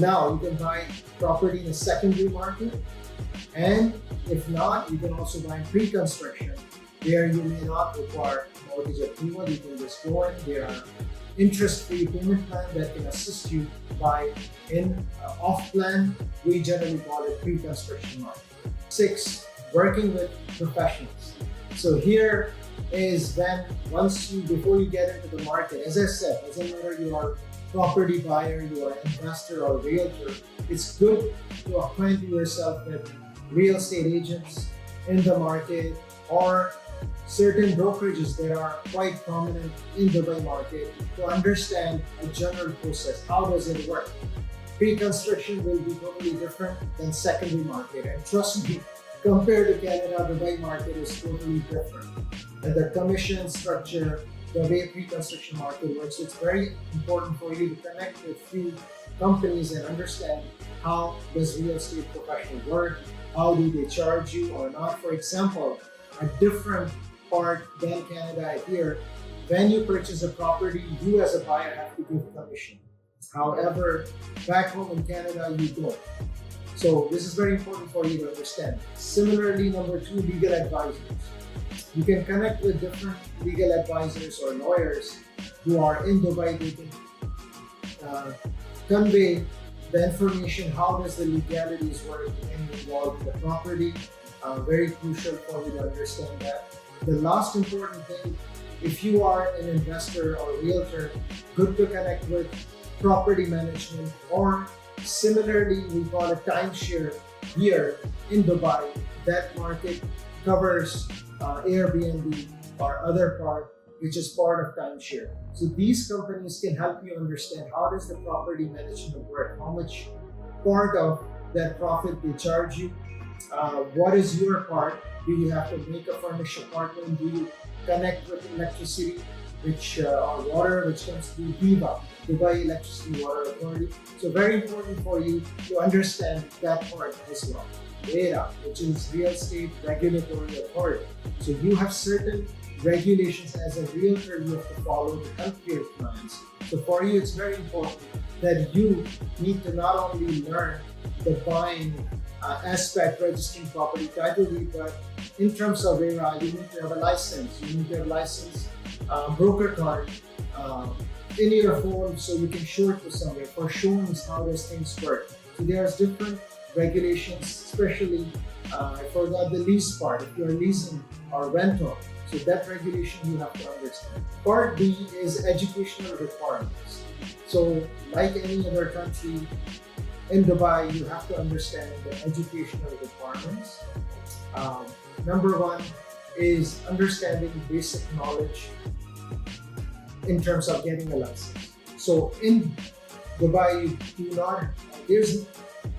Now you can buy property in a secondary market, and if not, you can also buy in pre-construction, where you may not require mortgage approval. You can just go in. There are interest-free payment plan that can assist you buy in off-plan. We generally call it pre-construction market. 6, working with professionals. So here is when before you get into the market, as I said, doesn't matter you are property buyer, you are investor or realtor, it's good to acquaint yourself with real estate agents in the market or certain brokerages that are quite prominent in Dubai market to understand a general process. How does it work? Pre-construction will be totally different than secondary market, and trust me, compared to Canada, Dubai market is totally different. And the commission structure, the way pre-construction market works, it's very important for you to connect with few companies and understand how does real estate professional work, how do they charge you or not. For example, a different part than Canada here, when you purchase a property, you as a buyer have to give commission. However, back home in Canada, you don't. So this is very important for you to understand. Similarly, number 2, legal advisors. You can connect with different legal advisors or lawyers who are in Dubai. They can convey the information, how does the legalities work when involved in the property. Very crucial for you to understand that. The last important thing, if you are an investor or realtor, good to connect with property management, or similarly, we call it timeshare here in Dubai. That market covers Airbnb or other part, which is part of timeshare. So these companies can help you understand how does the property management work, how much part of that profit they charge you, what is your part, do you have to make a furnished apartment, do you connect with electricity, or water, which comes through DIVA, Dubai Electricity Water Authority. So very important for you to understand that part as well. RERA, which is Real Estate Regulatory Authority. So you have certain regulations as a realtor you have to follow to help your clients. So for you, it's very important that you need to not only learn the buying aspect, registering property title deed, but in terms of RERA, you need to have a license. You need to have a license, broker card in your phone so you can show it to somebody. For showing how those things work. So there's different regulations, especially I forgot the lease part, if you're leasing or rental. So that regulation you have to understand. Part B is educational requirements. So like any other country, in Dubai, you have to understand the educational requirements. Number 1 is understanding basic knowledge in terms of getting a license. So in Dubai, there's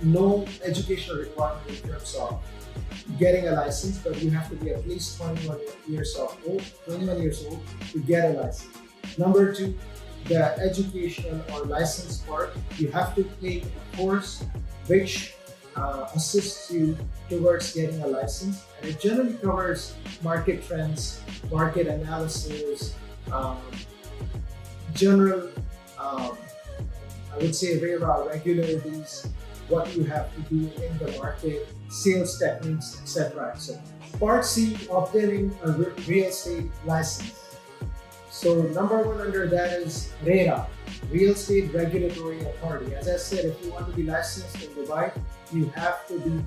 no educational requirement in terms of getting a license, but you have to be at least 21 years old to get a license. Number 2, the educational or license part, you have to take a course which assists you towards getting a license, and it generally covers market trends, market analysis, general, I would say RERA regularities, what you have to do in the market, sales techniques, etc. etc. Part C, obtaining a real estate license. So number 1 under that is RERA, Real Estate Regulatory Authority. As I said, if you want to be licensed in Dubai, you have to be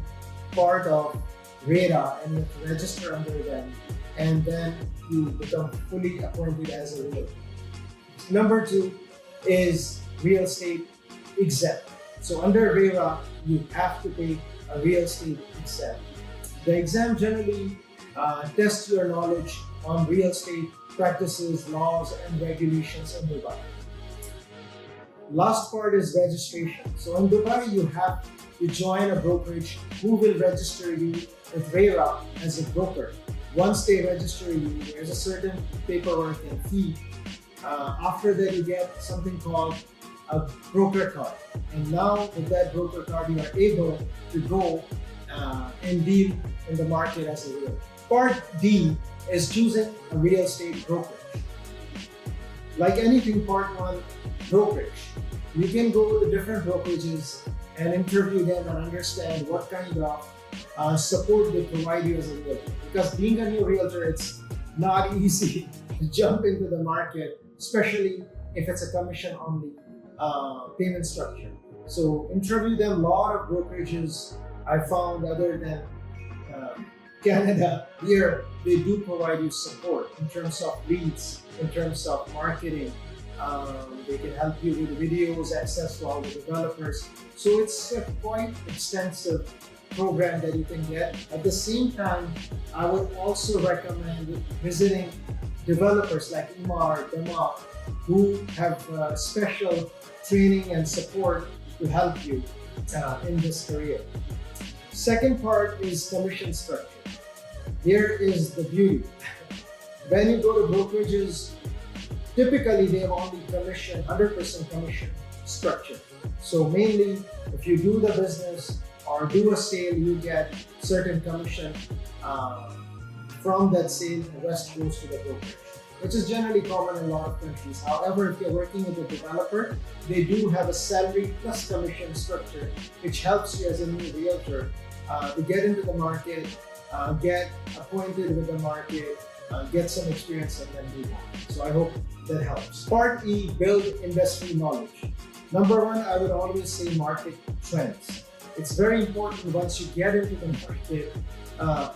part of RERA and you have to register under them, and then you become fully appointed as a realtor. Number 2 is real estate exam. So under RERA, you have to take a real estate exam. The exam generally tests your knowledge on real estate practices, laws, and regulations in Dubai. Last part is registration. So in Dubai, you have to join a brokerage who will register you with RERA as a broker. Once they register you, there's a certain paperwork and fee. After that, you get something called a broker card. And now with that broker card, you are able to go and deal in the market as a realtor. Part D is choosing a real estate brokerage. Like anything, part 1, brokerage. You can go to different brokerages and interview them and understand what kind of support they provide you as a realtor. Because being a new realtor, it's not easy to jump into the market, especially if it's a commission-only payment structure. So interview them. A lot of brokerages I found other than Canada, here they do provide you support in terms of leads, in terms of marketing. They can help you with videos, access to all the developers. So it's a quite extensive program that you can get. At the same time, I would also recommend visiting developers like Umar, Dama, who have special training and support to help you in this career. Second part is commission structure. Here is the beauty. When you go to brokerages, typically they have only commission, 100% commission structure. So mainly, if you do the business or do a sale, you get certain commission from that sale, and the rest goes to the brokerage, which is generally common in a lot of countries. However, if you're working with a developer, they do have a salary plus commission structure, which helps you as a new realtor to get into the market, get acquainted with the market, get some experience, and then move on. So I hope that helps. Part E, build industry knowledge. Number one, I would always say market trends. It's very important once you get into the market,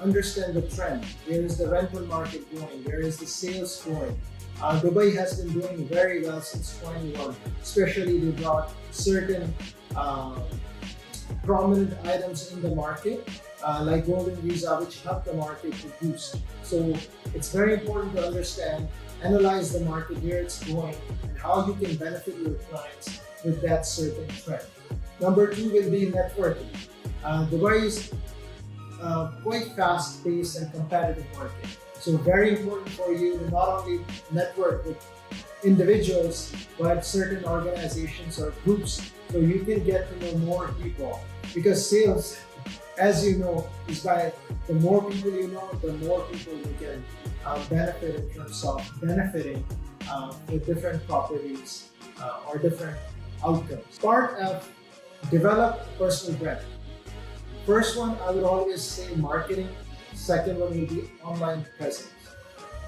understand the trend. Where is the rental market going? Where is the sales going? Dubai has been doing very well since 21. Especially they brought certain prominent items in the market, like golden visa, which help the market to boost. So it's very important to understand, analyze the market, where it's going, and how you can benefit your clients with that certain trend. Number two will be networking. Dubai is quite fast-paced and competitive market. So very important for you to not only network with individuals, but certain organizations or groups, so you can get to know more people. Because sales, as you know, is by the more people you know, the more people you can benefit in terms of benefiting with different properties or different outcomes. Part F, develop personal brand. First one, I would always say marketing. Second one will be online presence.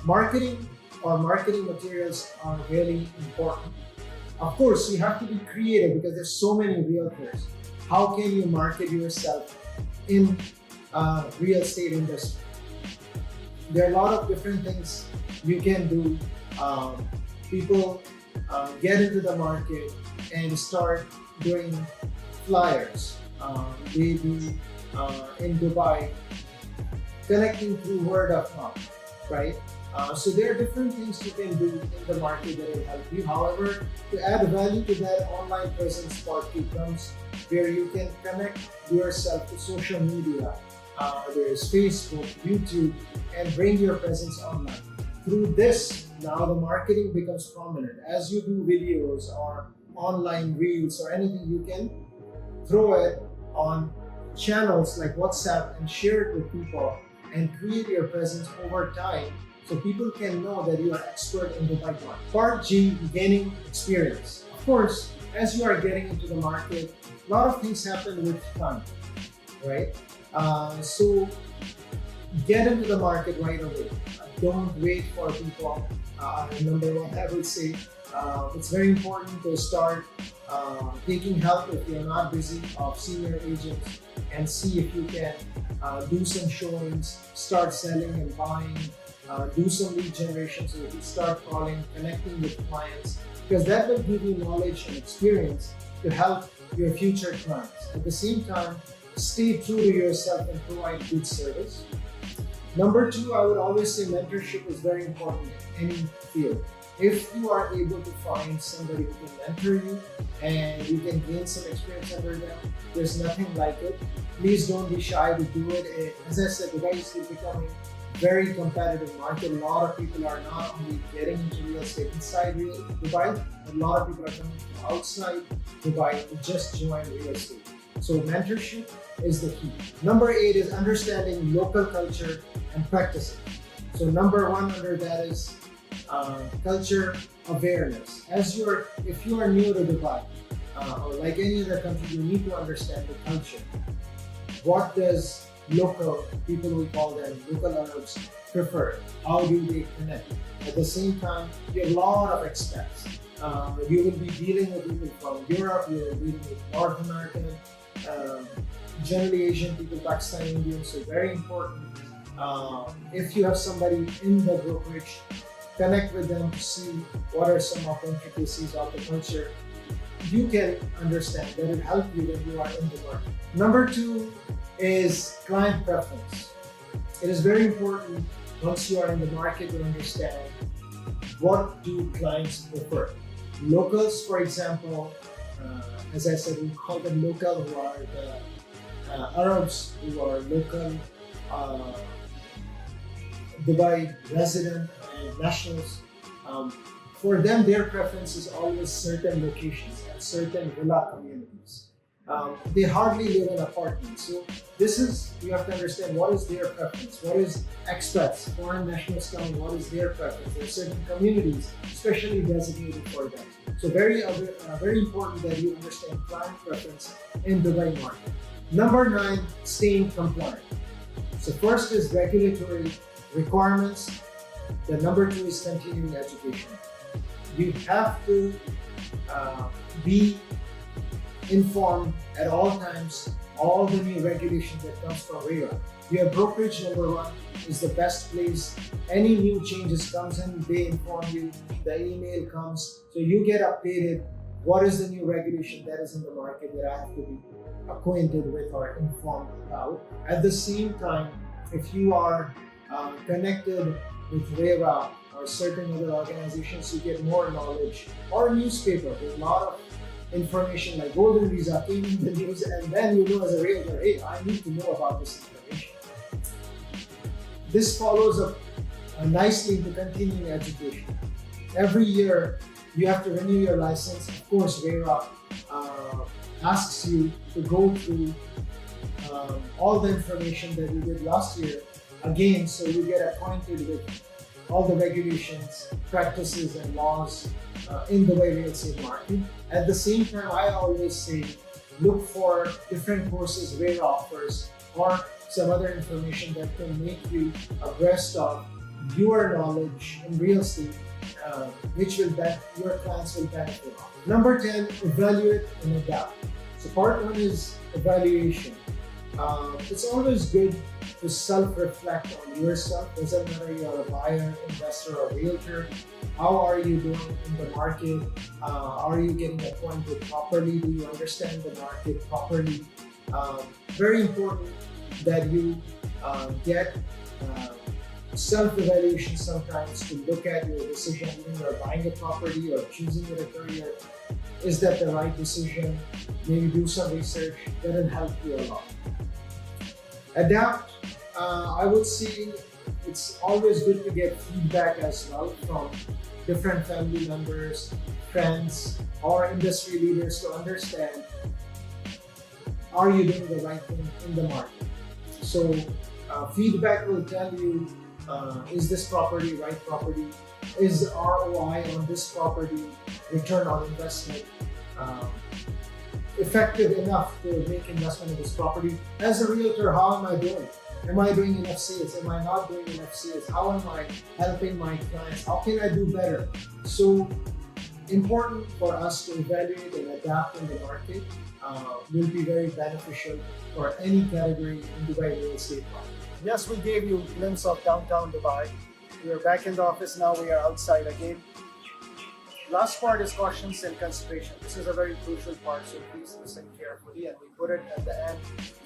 Marketing or marketing materials are really important. Of course, you have to be creative because there's so many realtors. How can you market yourself in real estate industry? There are a lot of different things you can do. People get into the market and start doing flyers. They do in Dubai, connecting through word of mouth, right? So there are different things you can do in the market that will help you. However, to add value to that, online presence part comes where you can connect yourself to social media. There is Facebook, YouTube, and bring your presence online. Through this, now the marketing becomes prominent. As you do videos or online reels or anything, you can throw it on channels like WhatsApp and share it with people and create your presence over time so people can know that you are expert in Dubai market. Part G, gaining experience. Of course, as you are getting into the market, a lot of things happen with time, right? So get into the market right away. Don't wait for people. Number one, I would say it's very important to start taking help if you're not busy of senior agents and see if you can do some showings, start selling and buying, do some lead generation so you can start calling, connecting with clients, because that will give you knowledge and experience to help your future clients. At the same time, stay true to yourself and provide good service. Number two, I would always say mentorship is very important in any field. If you are able to find somebody who can mentor you and you can gain some experience under them, there's nothing like it. Please don't be shy to do it. As I said, Dubai is becoming very competitive market. A lot of people are not only getting into real estate inside Dubai, but a lot of people are coming from outside Dubai to just join real estate. So mentorship is the key. Number 8 is understanding local culture and practices. So number 1 under that is culture awareness. If you are new to Dubai, or like any other country, you need to understand the culture. What does local people, we call them local Arabs, prefer? How do they connect? At the same time, you have a lot of expats. You will be dealing with people from Europe, you will be dealing with North American, um, generally Asian people, Pakistani Indians, so very important. If you have somebody in the brokerage, connect with them to see what are some of the intricacies of the culture. You can understand that it help you when you are in the market. Number two is client preference. It is very important once you are in the market to understand what do clients prefer. Locals, for example, as I said, we call them local, who are the Arabs who are local uh, Dubai resident and nationals. For them, their preference is always certain locations and certain villa communities. They hardly live in apartments. So this is, you have to understand what is their preference. What is expats, foreign nationals coming, what is their preference? There are certain communities especially designated for them. So very important that you understand client preference in Dubai market. Number 9, staying compliant. So first is regulatory requirements. The number 2 is continuing education. You have to be informed at all times, all the new regulations that comes from RERA. Your brokerage, number 1, is the best place. Any new changes comes in, they inform you, the email comes, so you get updated. What is the new regulation that is in the market that I have to be acquainted with or informed about? At the same time, if you are connected with RERA or certain other organizations, you get more knowledge. Or newspaper, there's a lot of information like golden visa came in the news, and then you know as a realtor, hey, I need to know about this information. This follows up nicely into continuing education. Every year you have to renew your license. Of course, RERA asks you to go through all the information that you did last year again, so you get acquainted with all the regulations, practices, and laws in the way real estate market. At the same time, I always say look for different courses RERA offers or some other information that can make you abreast of your knowledge in real estate, which will your clients will benefit from. Number 10, evaluate and adapt. So part 1 is evaluation. It's always good to self-reflect on yourself. Doesn't matter you're a buyer, investor, or realtor. How are you doing in the market? Are you getting acquainted properly? Do you understand the market properly? Very important that you get self-evaluation sometimes to look at your decision when you're buying a property or choosing a career. Is that the right decision? Maybe do some research. That'll help you a lot. Adapt. I would say it's always good to get feedback as well from different family members, friends, or industry leaders to understand, are you doing the right thing in the market? So feedback will tell you, is this property right property? Is ROI on this property, return on investment, effective enough to make investment in this property? As a realtor, how am I doing? Am I doing enough sales? Am I not doing enough sales? How am I helping my clients? How can I do better? So important for us to evaluate and adapt in the market will be very beneficial for any category in Dubai real estate market. Yes, we gave you a glimpse of downtown Dubai. We are back in the office now. We are outside again. Last part is cautions and consideration. This is a very crucial part, so please listen carefully, and we put it at the end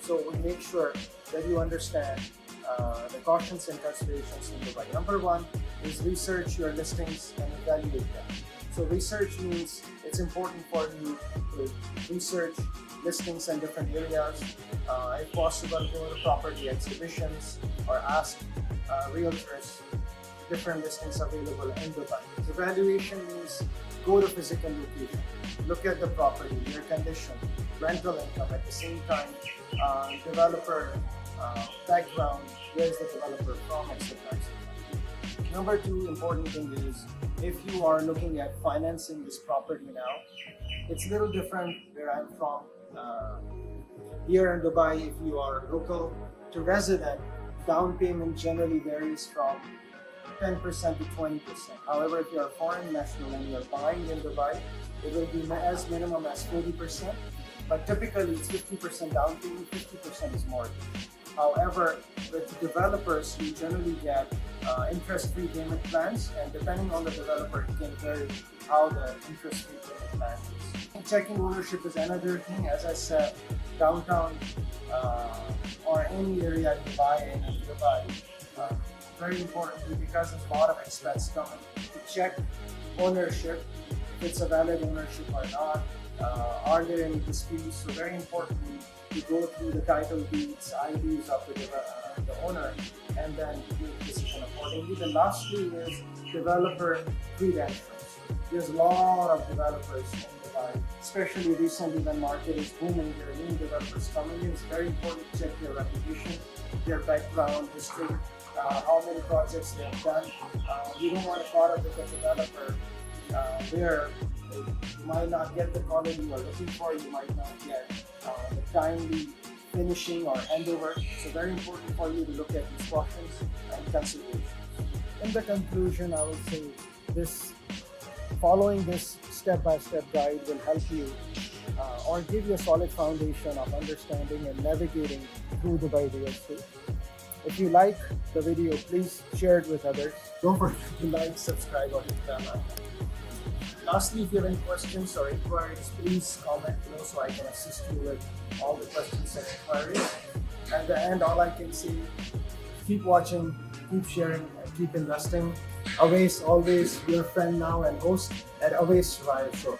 so we make sure that you understand the cautions and considerations in Dubai. Number 1 is research your listings and evaluate them. So research means it's important for you to research listings in different areas. If possible, go to property exhibitions or ask realtors different listings available in Dubai. Evaluation means go to physical location, look at the property, their condition, rental income, at the same time, developer background, where is the developer from, etc. Number 2 important thing is, if you are looking at financing this property now, It's a little different where I'm from. Here in Dubai, if you are local to resident, down payment generally varies from 10% to 20%. However, if you're a foreign national and you're buying in Dubai, it will be as minimum as 40%, but typically it's 50% down payment, 50% is mortgage. However, with developers, you generally get interest-free payment plans, and depending on the developer, it can vary how the interest-free payment plan is. Checking ownership is another thing. As I said, downtown or any area in Dubai, very importantly, because there's a lot of expats coming, to check ownership, if it's a valid ownership or not. Are there any disputes? So very importantly, to go through the title deeds, IDs of the owner, and then make a decision accordingly. The lastly is developer credentials. There's a lot of developers in Dubai, especially recently when market is booming. There are new developers coming in. It's very important to check their reputation, their background history, how many projects they've done. You don't want to caught up with a developer where you might not get the quality you are looking for, you might not get the timely finishing or handover. So very important for you to look at these cautions and considerations. In the conclusion, I would say following this step-by-step guide will help you or give you a solid foundation of understanding and navigating through Dubai real estate. If you like the video, please share it with others. Don't forget to like, subscribe, or hit the bell. Lastly, if you have any questions or inquiries, please comment below so I can assist you with all the questions and inquiries. At the end, all I can say, keep watching, keep sharing, and keep investing. Awais, always your friend now and host at Awais Survive Show.